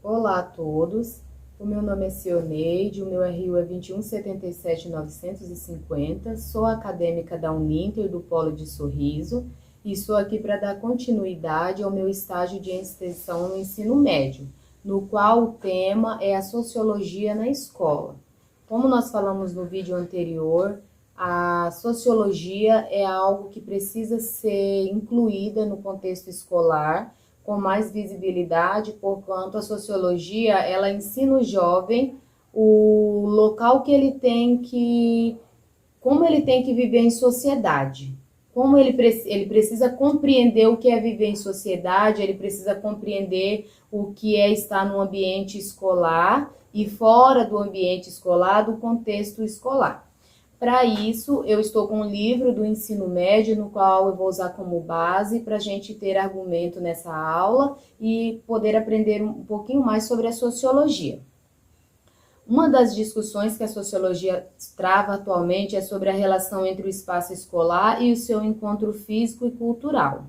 Olá a todos, o meu nome é Cioneide, o meu RU é 2177950, sou acadêmica da Uninter do Polo de Sorriso e estou aqui para dar continuidade ao meu estágio de extensão no ensino médio, no qual o tema é a sociologia na escola. Como nós falamos no vídeo anterior, a sociologia é algo que precisa ser incluída no contexto escolar, com mais visibilidade, porquanto a sociologia, ela ensina o jovem o local que ele tem que, como ele tem que viver em sociedade, como ele precisa compreender o que é viver em sociedade, ele precisa compreender o que é estar no ambiente escolar e fora do ambiente escolar, do contexto escolar. Para isso, eu estou com um livro do ensino médio, no qual eu vou usar como base para a gente ter argumento nessa aula e poder aprender um pouquinho mais sobre a sociologia. Uma das discussões que a sociologia trava atualmente é sobre a relação entre o espaço escolar e o seu encontro físico e cultural.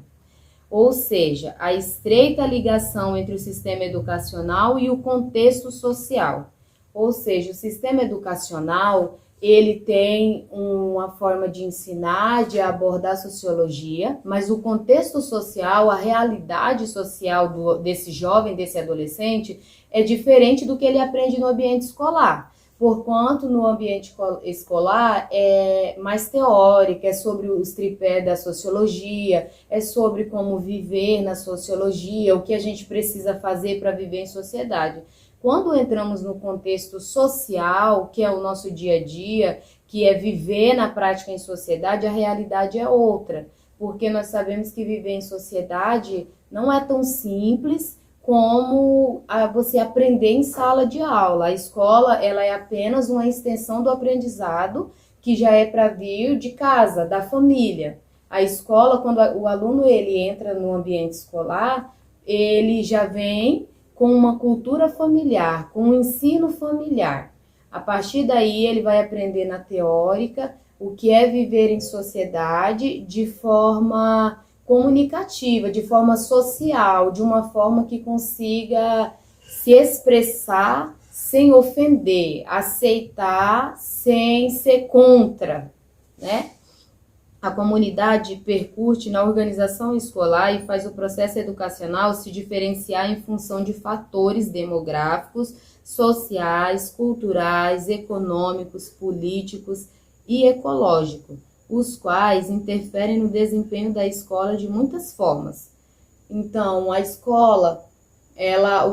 Ou seja, a estreita ligação entre o sistema educacional e o contexto social. Ou seja, o sistema educacional ele tem uma forma de ensinar, de abordar sociologia, mas o contexto social, a realidade social desse jovem, desse adolescente, é diferente do que ele aprende no ambiente escolar. Porquanto no ambiente escolar é mais teórico, é sobre os tripés da sociologia, é sobre como viver na sociologia, o que a gente precisa fazer para viver em sociedade. Quando entramos no contexto social, que é o nosso dia a dia, que é viver na prática em sociedade, a realidade é outra, porque nós sabemos que viver em sociedade não é tão simples como você aprender em sala de aula. A escola, ela é apenas uma extensão do aprendizado que já é para vir de casa, da família. A escola, quando o aluno ele entra no ambiente escolar, ele já vem com uma cultura familiar, com um ensino familiar. A partir daí, ele vai aprender na teórica o que é viver em sociedade de forma comunicativa, de forma social, de uma forma que consiga se expressar sem ofender, aceitar sem ser contra, né? A comunidade percute na organização escolar e faz o processo educacional se diferenciar em função de fatores demográficos, sociais, culturais, econômicos, políticos e ecológicos, os quais interferem no desempenho da escola de muitas formas. Então, a escola,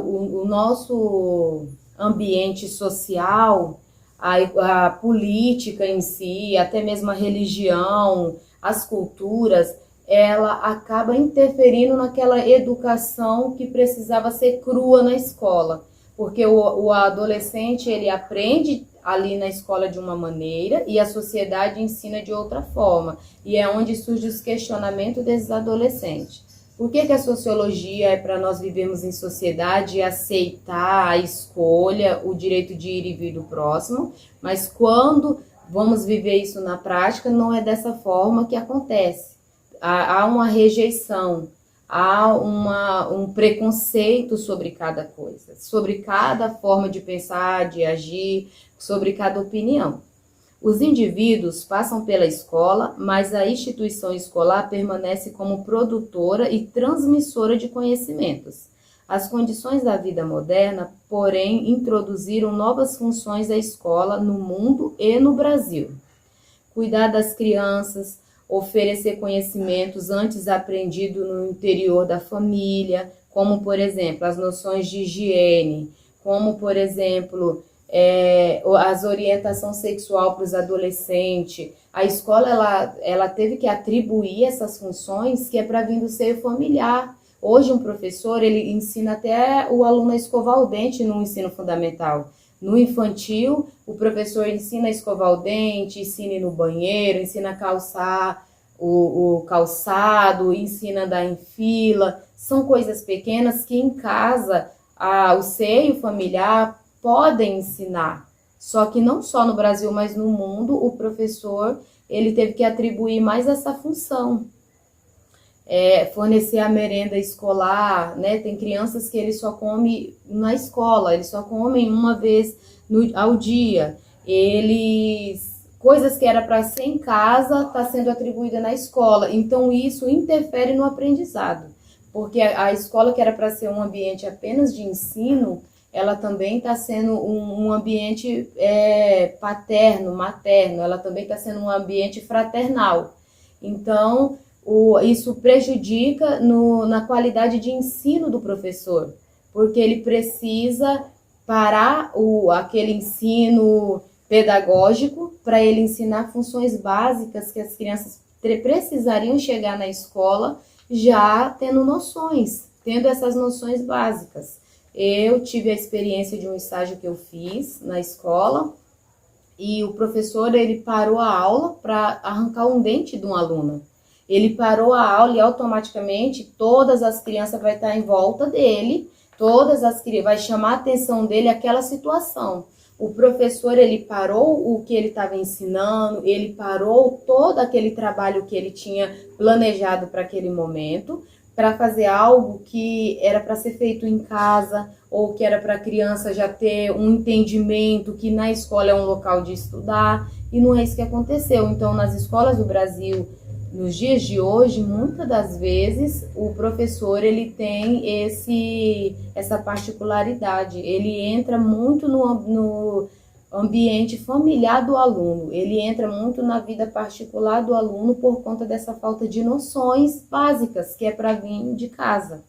o nosso ambiente social, a política em si, até mesmo a religião, as culturas, ela acaba interferindo naquela educação que precisava ser crua na escola, porque o adolescente ele aprende ali na escola de uma maneira e a sociedade ensina de outra forma, e é onde surge os questionamentos desses adolescentes. Por que a sociologia é para nós vivermos em sociedade e aceitar a escolha, o direito de ir e vir do próximo, mas quando vamos viver isso na prática, não é dessa forma que acontece. Há uma rejeição, há um preconceito sobre cada coisa, sobre cada forma de pensar, de agir, sobre cada opinião. Os indivíduos passam pela escola, mas a instituição escolar permanece como produtora e transmissora de conhecimentos. As condições da vida moderna, porém, introduziram novas funções à escola no mundo e no Brasil. Cuidar das crianças, oferecer conhecimentos antes aprendidos no interior da família, como, por exemplo, as noções de higiene, como, por exemplo, as orientação sexual para os adolescentes. A escola ela teve que atribuir essas funções que é para vir do seio familiar. Hoje um professor ele ensina até o aluno a escovar o dente no ensino fundamental. No infantil, o professor ensina a escovar o dente, ensina no banheiro, ensina a calçar o calçado, ensina a andar em fila. São coisas pequenas que em casa o seio familiar podem ensinar, só que não só no Brasil, mas no mundo, o professor ele teve que atribuir mais essa função. fornecer a merenda escolar, né? Tem crianças que eles só comem na escola, eles só comem uma vez ao dia. Coisas que era para ser em casa, está sendo atribuída na escola. Então, isso interfere no aprendizado, porque a escola, que era para ser um ambiente apenas de ensino, ela também está sendo um ambiente paterno, materno, ela também está sendo um ambiente fraternal. Então, isso prejudica na qualidade de ensino do professor, porque ele precisa parar aquele ensino pedagógico para ele ensinar funções básicas que as crianças precisariam chegar na escola já tendo noções, tendo essas noções básicas. Eu tive a experiência de um estágio que eu fiz na escola e o professor, ele parou a aula para arrancar um dente de um aluno. Ele parou a aula e automaticamente todas as crianças vão estar em volta dele, vai chamar a atenção dele aquela situação. O professor, ele parou o que ele estava ensinando, ele parou todo aquele trabalho que ele tinha planejado para aquele momento, para fazer algo que era para ser feito em casa, ou que era para a criança já ter um entendimento que na escola é um local de estudar, e não é isso que aconteceu. Então, nas escolas do Brasil, nos dias de hoje, muitas das vezes, o professor, ele tem essa particularidade, ele entra muito no ambiente familiar do aluno, ele entra muito na vida particular do aluno por conta dessa falta de noções básicas, que é para vir de casa.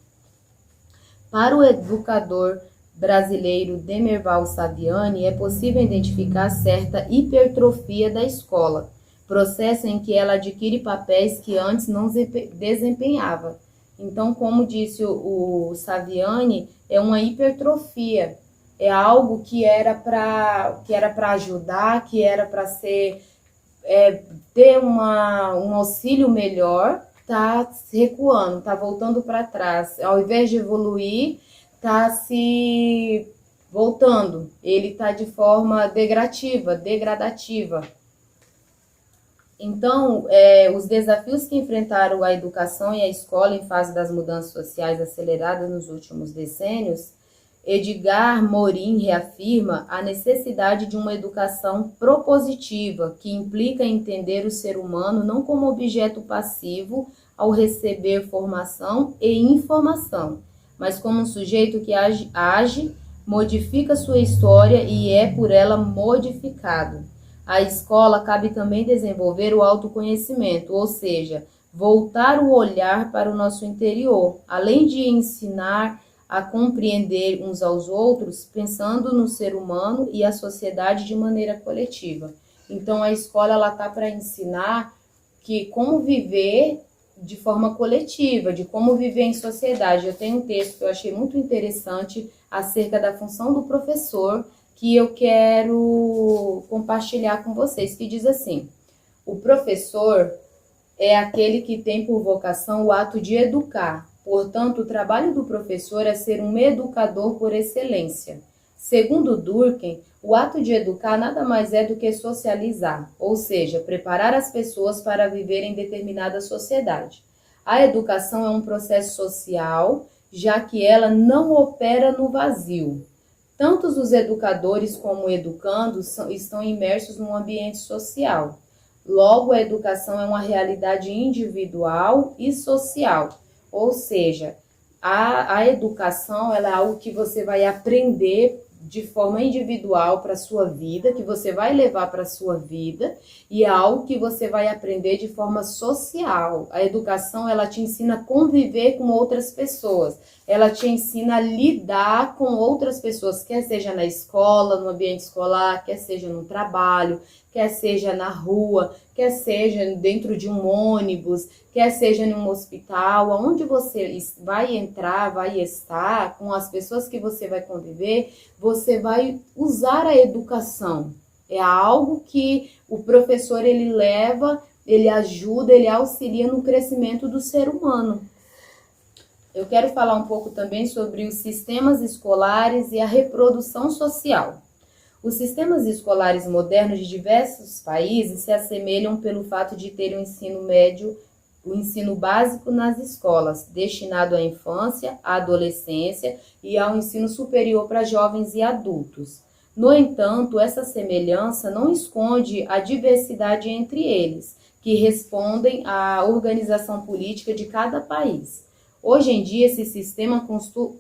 Para o educador brasileiro Demerval Saviani, é possível identificar certa hipertrofia da escola, processo em que ela adquire papéis que antes não desempenhava. Então, como disse o Saviani, é uma hipertrofia, é algo que era para ajudar, que era para ter um auxílio melhor, está recuando, está voltando para trás. Ao invés de evoluir, está se voltando. Ele está de forma degradativa. Então, os desafios que enfrentaram a educação e a escola em fase das mudanças sociais aceleradas nos últimos decênios, Edgar Morin reafirma a necessidade de uma educação propositiva, que implica entender o ser humano não como objeto passivo ao receber formação e informação, mas como um sujeito que age, modifica sua história e é por ela modificado. A escola cabe também desenvolver o autoconhecimento, ou seja, voltar o olhar para o nosso interior, além de ensinar a compreender uns aos outros, pensando no ser humano e a sociedade de maneira coletiva. Então, a escola ela está para ensinar como viver de forma coletiva, de como viver em sociedade. Eu tenho um texto que eu achei muito interessante acerca da função do professor, que eu quero compartilhar com vocês, que diz assim: o professor é aquele que tem por vocação o ato de educar. Portanto, o trabalho do professor é ser um educador por excelência. Segundo Durkheim, o ato de educar nada mais é do que socializar, ou seja, preparar as pessoas para viver em determinada sociedade. A educação é um processo social, já que ela não opera no vazio. Tanto os educadores como educandos estão imersos num ambiente social. Logo, a educação é uma realidade individual e social. Ou seja, a educação ela é algo que você vai aprender de forma individual para a sua vida, que você vai levar para a sua vida, e é algo que você vai aprender de forma social. A educação ela te ensina a conviver com outras pessoas, ela te ensina a lidar com outras pessoas, quer seja na escola, no ambiente escolar, quer seja no trabalho, quer seja na rua, quer seja dentro de um ônibus, quer seja em um hospital, aonde você vai entrar, vai estar, com as pessoas que você vai conviver, você vai usar a educação. É algo que o professor ele leva, ele ajuda, ele auxilia no crescimento do ser humano. Eu quero falar um pouco também sobre os sistemas escolares e a reprodução social. Os sistemas escolares modernos de diversos países se assemelham pelo fato de terem um ensino médio o ensino básico nas escolas, destinado à infância, à adolescência e ao ensino superior para jovens e adultos. No entanto, essa semelhança não esconde a diversidade entre eles, que respondem à organização política de cada país. Hoje em dia, esse sistema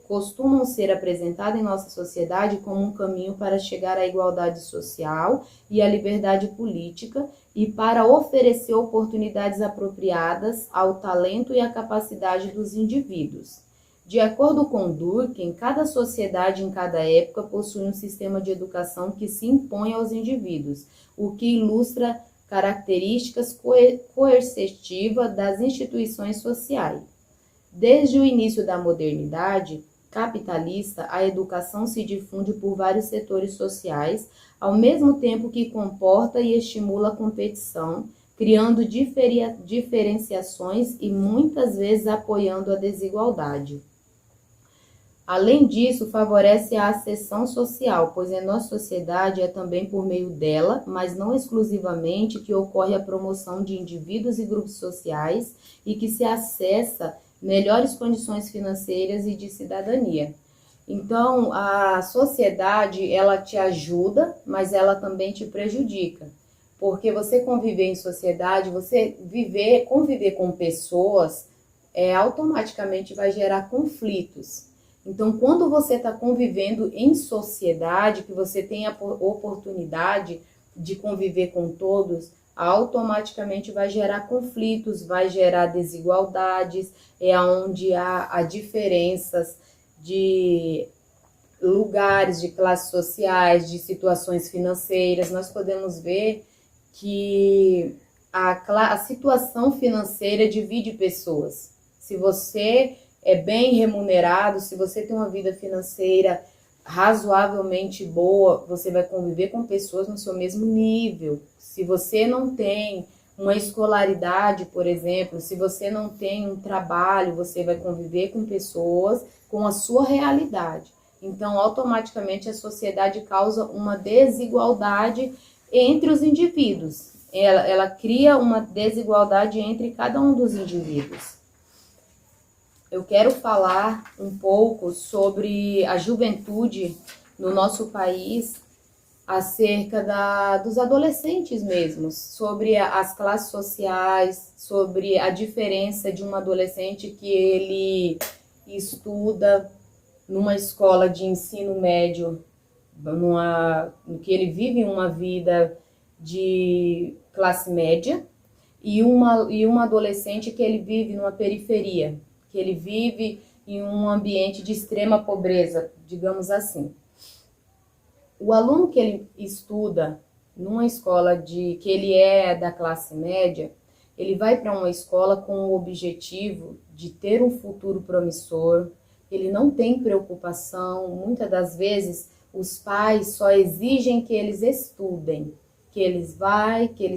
costumam ser apresentado em nossa sociedade como um caminho para chegar à igualdade social e à liberdade política e para oferecer oportunidades apropriadas ao talento e à capacidade dos indivíduos. De acordo com Durkheim, cada sociedade em cada época possui um sistema de educação que se impõe aos indivíduos, o que ilustra características coercitivas das instituições sociais. Desde o início da modernidade capitalista, a educação se difunde por vários setores sociais, ao mesmo tempo que comporta e estimula a competição, criando diferenciações e muitas vezes apoiando a desigualdade. Além disso, favorece a ascensão social, pois em nossa sociedade é também por meio dela, mas não exclusivamente, que ocorre a promoção de indivíduos e grupos sociais e que se acessa melhores condições financeiras e de cidadania. Então, a sociedade, ela te ajuda, mas ela também te prejudica. Porque você conviver em sociedade, conviver com pessoas, automaticamente vai gerar conflitos. Então, quando você está convivendo em sociedade, que você tem a oportunidade de conviver com todos, automaticamente vai gerar conflitos, vai gerar desigualdades, onde há diferenças de lugares, de classes sociais, de situações financeiras. Nós podemos ver que a situação financeira divide pessoas. Se você é bem remunerado, se você tem uma vida financeira razoavelmente boa, você vai conviver com pessoas no seu mesmo nível. Se você não tem uma escolaridade, por exemplo, se você não tem um trabalho, você vai conviver com pessoas com a sua realidade. Então, automaticamente, a sociedade causa uma desigualdade entre os indivíduos. Ela cria uma desigualdade entre cada um dos indivíduos. Eu quero falar um pouco sobre a juventude no nosso país, acerca dos adolescentes mesmos, sobre as classes sociais, sobre a diferença de um adolescente que ele estuda numa escola de ensino médio, que ele vive uma vida de classe média, e um adolescente que ele vive numa periferia, que ele vive em um ambiente de extrema pobreza, digamos assim. O aluno que ele estuda numa escola que ele é da classe média, ele vai para uma escola com o objetivo de ter um futuro promissor, ele não tem preocupação, muitas das vezes os pais só exigem que eles estudem, que eles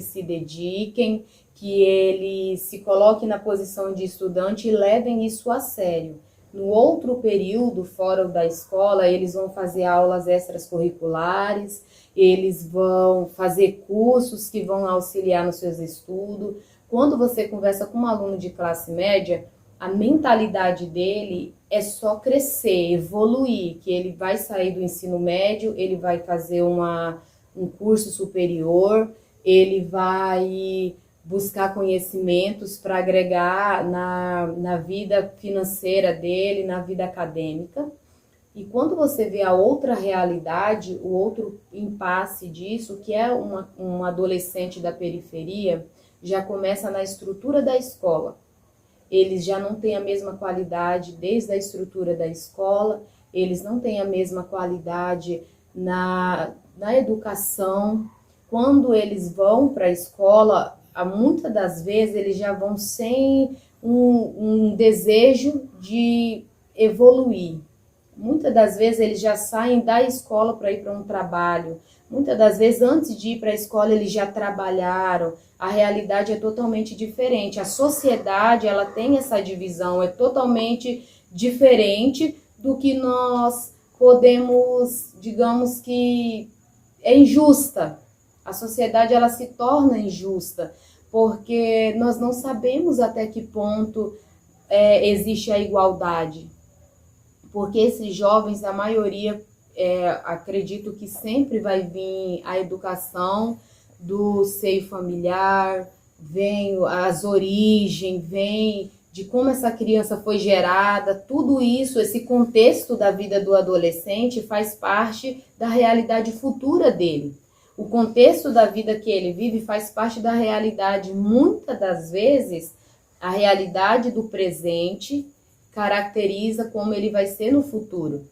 se dediquem, que eles se coloquem na posição de estudante e levem isso a sério. No outro período, fora da escola, eles vão fazer aulas extracurriculares, eles vão fazer cursos que vão auxiliar nos seus estudos. Quando você conversa com um aluno de classe média, a mentalidade dele é só crescer, evoluir, que ele vai sair do ensino médio, ele vai fazer um curso superior, ele vai buscar conhecimentos para agregar na vida financeira dele, na vida acadêmica. E quando você vê a outra realidade, o outro impasse disso, que é um adolescente da periferia, já começa na estrutura da escola. Eles já não têm a mesma qualidade desde a estrutura da escola, eles não têm a mesma qualidade na educação. Quando eles vão para a escola, muitas das vezes eles já vão sem um desejo de evoluir. Muitas das vezes eles já saem da escola para ir para um trabalho. Muitas das vezes, antes de ir para a escola, eles já trabalharam. A realidade é totalmente diferente. A sociedade, ela tem essa divisão, é totalmente diferente do que nós podemos, digamos que é injusta. A sociedade, ela se torna injusta, porque nós não sabemos até que ponto existe a igualdade. Porque esses jovens, a maioria, acredito que sempre vai vir a educação do seio familiar, vem as origens, vem de como essa criança foi gerada, tudo isso, esse contexto da vida do adolescente faz parte da realidade futura dele. O contexto da vida que ele vive faz parte da realidade. Muitas das vezes, a realidade do presente caracteriza como ele vai ser no futuro.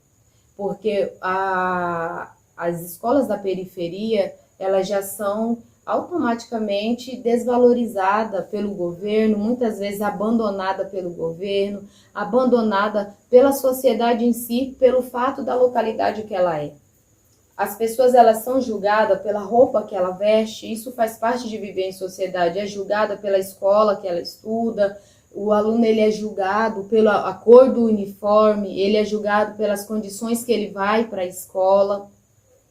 Porque as escolas da periferia, elas já são automaticamente desvalorizada pelo governo, muitas vezes abandonada pelo governo, abandonada pela sociedade em si, pelo fato da localidade que ela é. As pessoas, elas são julgadas pela roupa que ela veste, isso faz parte de viver em sociedade, é julgada pela escola que ela estuda, o aluno ele é julgado pela cor do uniforme, ele é julgado pelas condições que ele vai para a escola.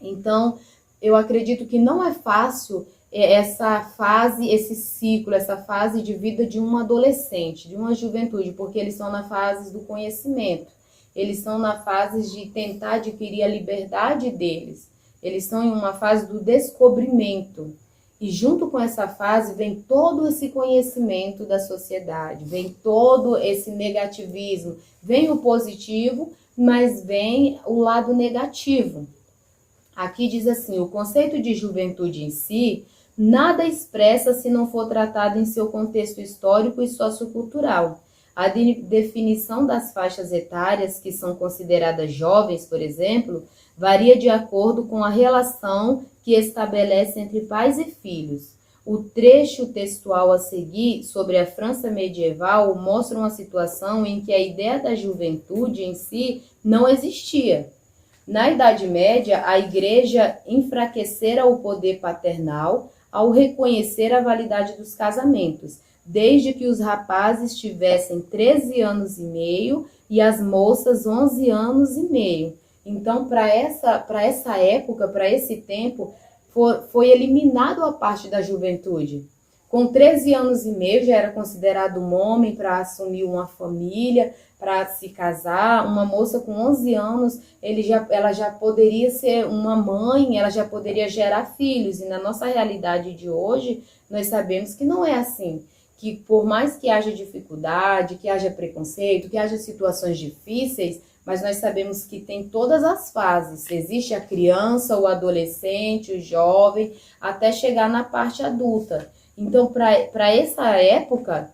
Então, eu acredito que não é fácil essa fase, esse ciclo, essa fase de vida de um adolescente, de uma juventude, porque eles estão na fase do conhecimento, eles estão na fase de tentar adquirir a liberdade deles, eles estão em uma fase do descobrimento. E junto com essa fase vem todo esse conhecimento da sociedade, vem todo esse negativismo, vem o positivo, mas vem o lado negativo. Aqui diz assim, o conceito de juventude em si, nada expressa se não for tratado em seu contexto histórico e sociocultural. A definição das faixas etárias que são consideradas jovens, por exemplo, varia de acordo com a relação que estabelece entre pais e filhos. O trecho textual a seguir sobre a França medieval mostra uma situação em que a ideia da juventude em si não existia. Na Idade Média, a Igreja enfraquecera o poder paternal ao reconhecer a validade dos casamentos, desde que os rapazes tivessem 13 anos e meio e as moças 11 anos e meio. Então, para essa época, para esse tempo, foi eliminado a parte da juventude. Com 13 anos e meio já era considerado um homem para assumir uma família, para se casar. Uma moça com 11 anos, ela já poderia ser uma mãe, ela já poderia gerar filhos. E na nossa realidade de hoje, nós sabemos que não é assim. Que por mais que haja dificuldade, que haja preconceito, que haja situações difíceis, mas nós sabemos que tem todas as fases. Existe a criança, o adolescente, o jovem, até chegar na parte adulta. Então, para essa época,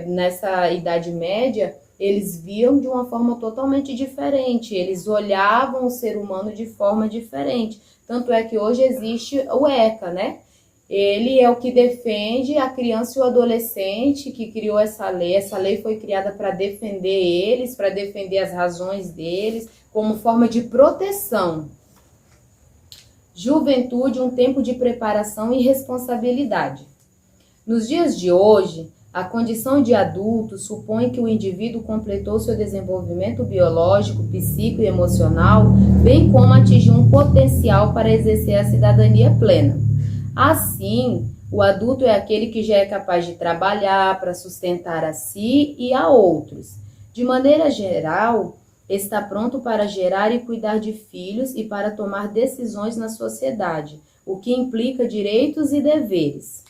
nessa Idade Média, eles viam de uma forma totalmente diferente. Eles olhavam o ser humano de forma diferente. Tanto é que hoje existe o ECA, né? Ele é o que defende a criança e o adolescente, que criou essa lei. Essa lei foi criada para defender eles, para defender as razões deles, como forma de proteção. Juventude, um tempo de preparação e responsabilidade. Nos dias de hoje, a condição de adulto supõe que o indivíduo completou seu desenvolvimento biológico, psíquico e emocional, bem como atingiu um potencial para exercer a cidadania plena. Assim, o adulto é aquele que já é capaz de trabalhar para sustentar a si e a outros. De maneira geral, está pronto para gerar e cuidar de filhos e para tomar decisões na sociedade, o que implica direitos e deveres.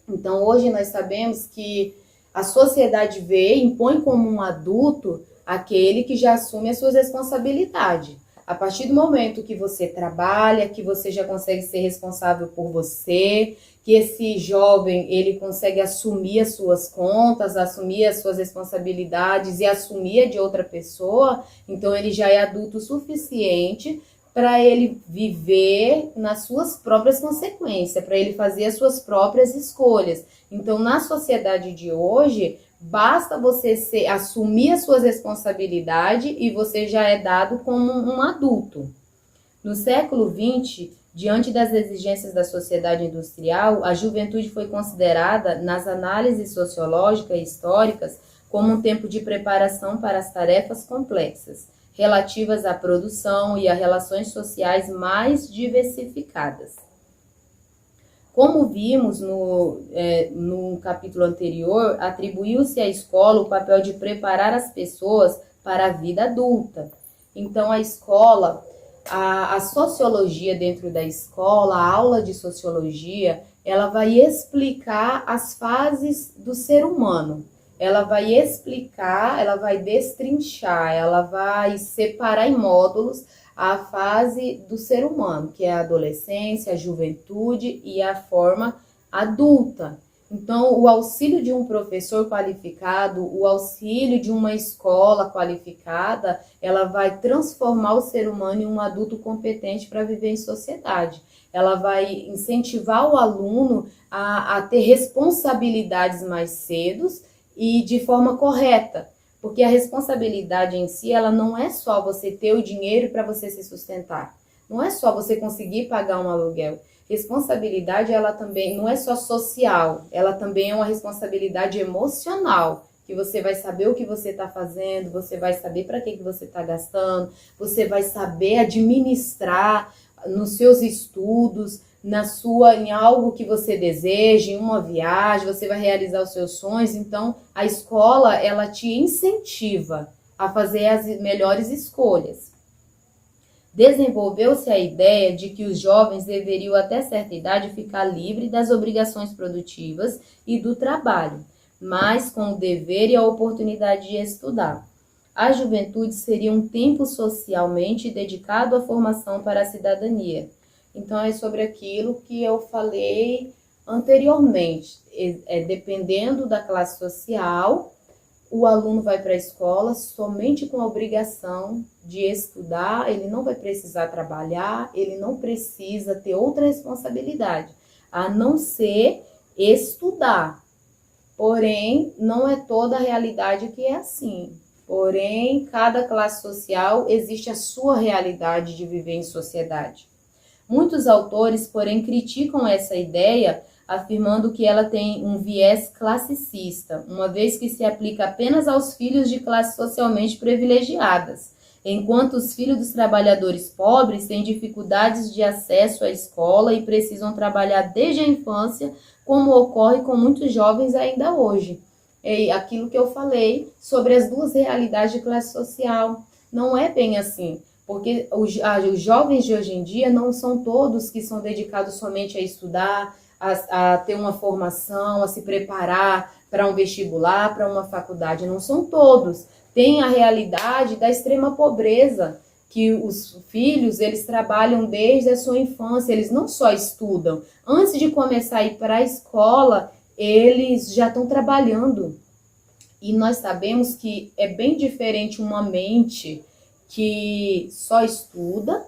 Então, hoje nós sabemos que a sociedade vê e impõe como um adulto aquele que já assume as suas responsabilidades. A partir do momento que você trabalha, que você já consegue ser responsável por você, que esse jovem ele consegue assumir as suas contas, assumir as suas responsabilidades e assumir a de outra pessoa, então ele já é adulto o suficiente para ele viver nas suas próprias consequências, para ele fazer as suas próprias escolhas. Então, na sociedade de hoje, basta você assumir as suas responsabilidades e você já é dado como um adulto. No século XX, diante das exigências da sociedade industrial, a juventude foi considerada, nas análises sociológicas e históricas, como um tempo de preparação para as tarefas complexas, relativas à produção e a relações sociais mais diversificadas. Como vimos no capítulo anterior, atribuiu-se à escola o papel de preparar as pessoas para a vida adulta. Então, a escola, a sociologia dentro da escola, a aula de sociologia, ela vai explicar as fases do ser humano. Ela vai explicar, ela vai destrinchar, ela vai separar em módulos a fase do ser humano, que é a adolescência, a juventude e a forma adulta. Então, o auxílio de um professor qualificado, o auxílio de uma escola qualificada, ela vai transformar o ser humano em um adulto competente para viver em sociedade. Ela vai incentivar o aluno a ter responsabilidades mais cedo e de forma correta. Porque a responsabilidade em si, ela não é só você ter o dinheiro para você se sustentar. Não é só você conseguir pagar um aluguel. Responsabilidade, ela também não é só social, ela também é uma responsabilidade emocional, que você vai saber o que você está fazendo, você vai saber para que você está gastando, você vai saber administrar nos seus estudos, em algo que você deseja, em uma viagem, você vai realizar os seus sonhos. Então, a escola, ela te incentiva a fazer as melhores escolhas. Desenvolveu-se a ideia de que os jovens deveriam, até certa idade, ficar livres das obrigações produtivas e do trabalho, mas com o dever e a oportunidade de estudar. A juventude seria um tempo socialmente dedicado à formação para a cidadania. Então, é sobre aquilo que eu falei anteriormente. Dependendo da classe social, o aluno vai para a escola somente com a obrigação de estudar, ele não vai precisar trabalhar, ele não precisa ter outra responsabilidade, a não ser estudar. Porém, não é toda a realidade que é assim. Porém, cada classe social existe a sua realidade de viver em sociedade. Muitos autores, porém, criticam essa ideia, afirmando que ela tem um viés classicista, uma vez que se aplica apenas aos filhos de classes socialmente privilegiadas, enquanto os filhos dos trabalhadores pobres têm dificuldades de acesso à escola e precisam trabalhar desde a infância, como ocorre com muitos jovens ainda hoje. É aquilo que eu falei sobre as duas realidades de classe social. Não é bem assim. Porque os jovens de hoje em dia não são todos que são dedicados somente a estudar, a ter uma formação, a se preparar para um vestibular, para uma faculdade. Não são todos. Tem a realidade da extrema pobreza, que os filhos, eles trabalham desde a sua infância, eles não só estudam. Antes de começar a ir para a escola, eles já estão trabalhando. E nós sabemos que é bem diferente uma mente que só estuda,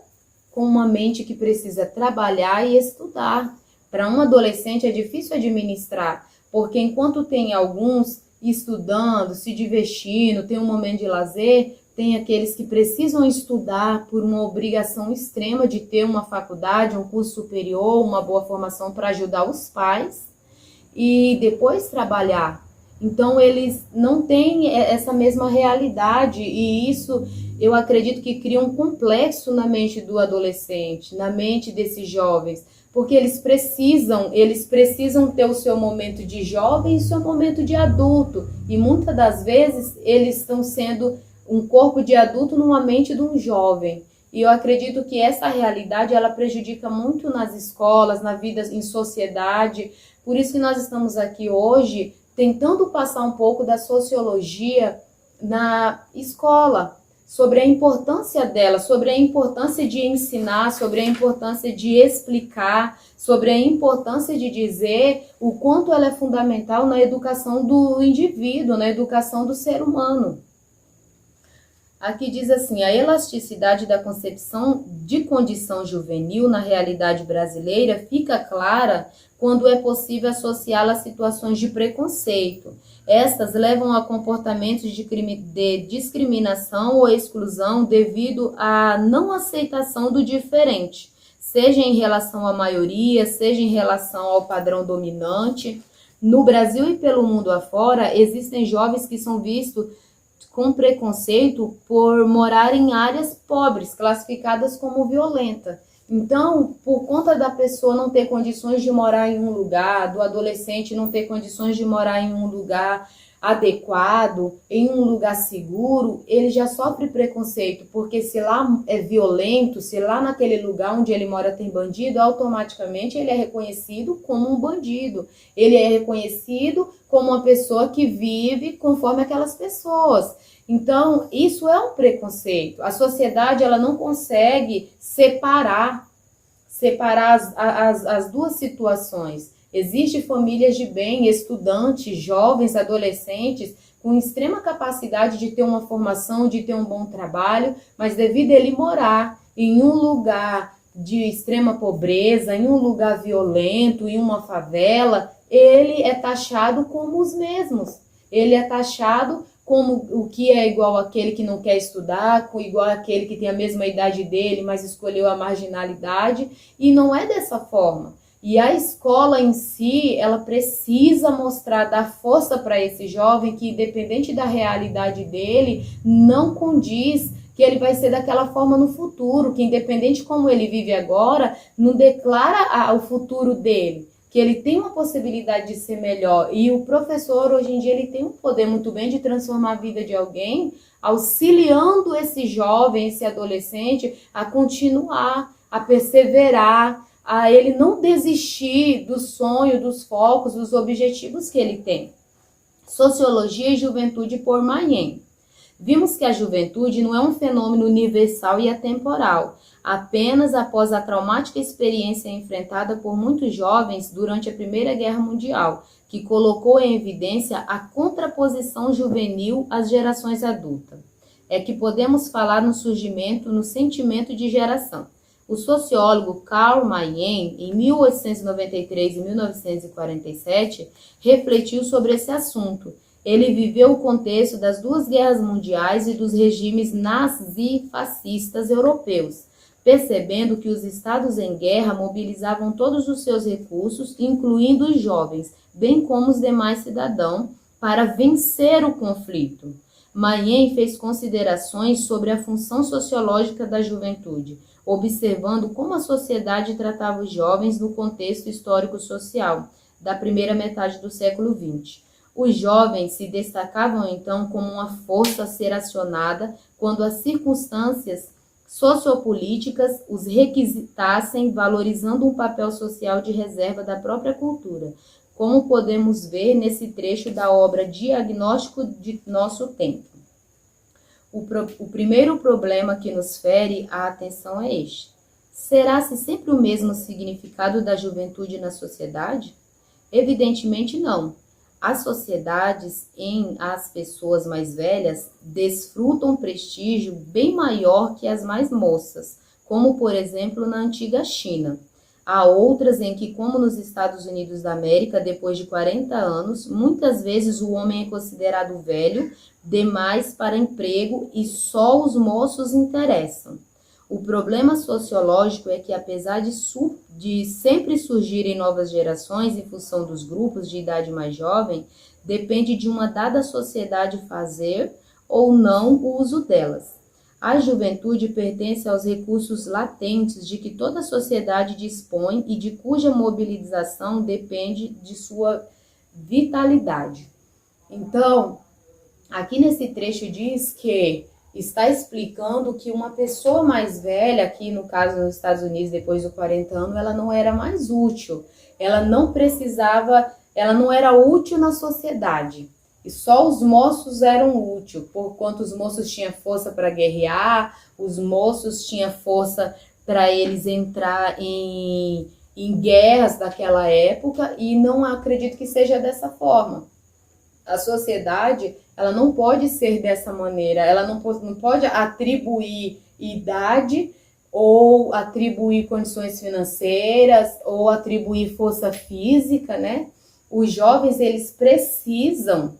com uma mente que precisa trabalhar e estudar. Para um adolescente é difícil administrar, porque enquanto tem alguns estudando, se divertindo, tem um momento de lazer, tem aqueles que precisam estudar por uma obrigação extrema de ter uma faculdade, um curso superior, uma boa formação para ajudar os pais e depois trabalhar. Então, eles não têm essa mesma realidade e isso eu acredito que cria um complexo na mente do adolescente, na mente desses jovens, porque eles precisam ter o seu momento de jovem e o seu momento de adulto. E muitas das vezes eles estão sendo um corpo de adulto numa mente de um jovem. E eu acredito que essa realidade ela prejudica muito nas escolas, na vida em sociedade. Por isso que nós estamos aqui hoje tentando passar um pouco da sociologia na escola, sobre a importância dela, sobre a importância de ensinar, sobre a importância de explicar, sobre a importância de dizer o quanto ela é fundamental na educação do indivíduo, na educação do ser humano. Aqui diz assim, a elasticidade da concepção de condição juvenil na realidade brasileira fica clara quando é possível associá-la a situações de preconceito. Estas levam a comportamentos de discriminação ou exclusão devido à não aceitação do diferente, seja em relação à maioria, seja em relação ao padrão dominante. No Brasil e pelo mundo afora, existem jovens que são vistos com preconceito por morar em áreas pobres, classificadas como violenta. Então, por conta da pessoa não ter condições de morar em um lugar, do adolescente não ter condições de morar em um lugar adequado, em um lugar seguro, ele já sofre preconceito, porque se lá é violento, se lá naquele lugar onde ele mora tem bandido, automaticamente ele é reconhecido como um bandido. Ele é reconhecido como uma pessoa que vive conforme aquelas pessoas. Então, isso é um preconceito. A sociedade ela não consegue separar as duas situações. Existem famílias de bem, estudantes, jovens, adolescentes, com extrema capacidade de ter uma formação, de ter um bom trabalho, mas devido a ele morar em um lugar de extrema pobreza, em um lugar violento, em uma favela, ele é taxado como os mesmos. Ele é taxado como o que é igual àquele que não quer estudar, igual àquele que tem a mesma idade dele, mas escolheu a marginalidade, e não é dessa forma. E a escola em si, ela precisa mostrar, dar força para esse jovem que, independente da realidade dele, não condiz que ele vai ser daquela forma no futuro, que independente como ele vive agora, não declara o futuro dele, que ele tem uma possibilidade de ser melhor. E o professor, hoje em dia, ele tem um poder muito bem de transformar a vida de alguém, auxiliando esse jovem, esse adolescente, a continuar, a perseverar, a ele não desistir do sonho, dos focos, dos objetivos que ele tem. Sociologia e Juventude por Mayen. Vimos que a juventude não é um fenômeno universal e atemporal, apenas após a traumática experiência enfrentada por muitos jovens durante a Primeira Guerra Mundial, que colocou em evidência a contraposição juvenil às gerações adultas. É que podemos falar no surgimento, no sentimento de geração. O sociólogo Karl Mayen, em 1893 e 1947, refletiu sobre esse assunto. Ele viveu o contexto das duas guerras mundiais e dos regimes nazifascistas europeus, percebendo que os estados em guerra mobilizavam todos os seus recursos, incluindo os jovens, bem como os demais cidadãos, para vencer o conflito. Mayen fez considerações sobre a função sociológica da juventude, observando como a sociedade tratava os jovens no contexto histórico-social da primeira metade do século XX. Os jovens se destacavam então como uma força a ser acionada quando as circunstâncias sociopolíticas os requisitassem, valorizando um papel social de reserva da própria cultura, como podemos ver nesse trecho da obra Diagnóstico de Nosso Tempo. O primeiro problema que nos fere a atenção é este. Será-se sempre o mesmo significado da juventude na sociedade? Evidentemente não. As sociedades em as pessoas mais velhas desfrutam um prestígio bem maior que as mais moças, como por exemplo na antiga China. Há outras em que, como nos Estados Unidos da América, depois de 40 anos, muitas vezes o homem é considerado velho demais para emprego e só os moços interessam. O problema sociológico é que, apesar de sempre surgirem novas gerações em função dos grupos de idade mais jovem, depende de uma dada sociedade fazer ou não o uso delas. A juventude pertence aos recursos latentes de que toda sociedade dispõe e de cuja mobilização depende de sua vitalidade. Então, aqui nesse trecho diz que está explicando que uma pessoa mais velha, aqui no caso nos Estados Unidos, depois dos 40 anos, ela não era mais útil, ela não precisava, ela não era útil na sociedade. E só os moços eram úteis, porquanto os moços tinham força para guerrear, os moços tinham força para eles entrar em guerras daquela época, e não acredito que seja dessa forma. A sociedade, ela não pode ser dessa maneira, ela não pode atribuir idade ou atribuir condições financeiras ou atribuir força física, né? Os jovens, eles precisam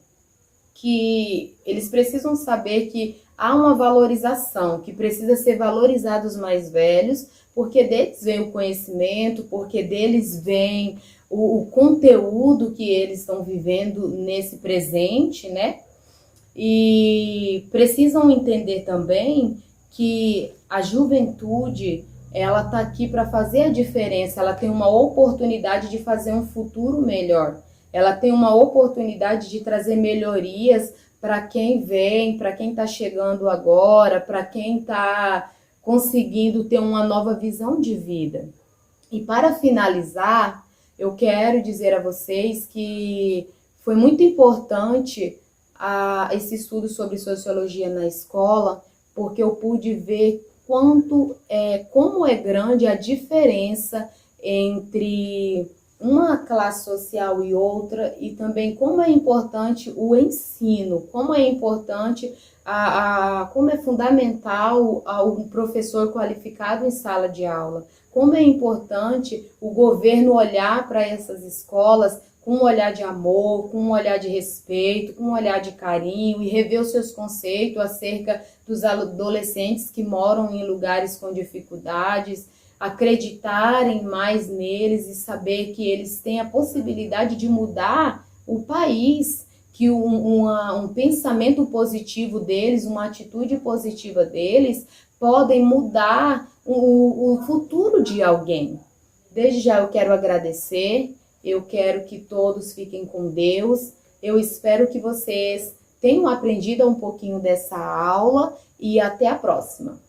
saber que há uma valorização, que precisa ser valorizado os mais velhos, porque deles vem o conhecimento, porque deles vem o conteúdo que eles estão vivendo nesse presente, né? E precisam entender também que a juventude ela está aqui para fazer a diferença, ela tem uma oportunidade de fazer um futuro melhor, ela tem uma oportunidade de trazer melhorias para quem vem, para quem está chegando agora, para quem está conseguindo ter uma nova visão de vida. E para finalizar, eu quero dizer a vocês que foi muito importante esse estudo sobre sociologia na escola, porque eu pude ver como é grande a diferença entre uma classe social e outra, e também como é importante o ensino, como é importante, como é fundamental um professor qualificado em sala de aula, como é importante o governo olhar para essas escolas com um olhar de amor, com um olhar de respeito, com um olhar de carinho e rever os seus conceitos acerca dos adolescentes que moram em lugares com dificuldades, acreditarem mais neles e saber que eles têm a possibilidade de mudar o país, que um pensamento positivo deles, uma atitude positiva deles, podem mudar o futuro de alguém. Desde já eu quero agradecer, eu quero que todos fiquem com Deus, eu espero que vocês tenham aprendido um pouquinho dessa aula e até a próxima.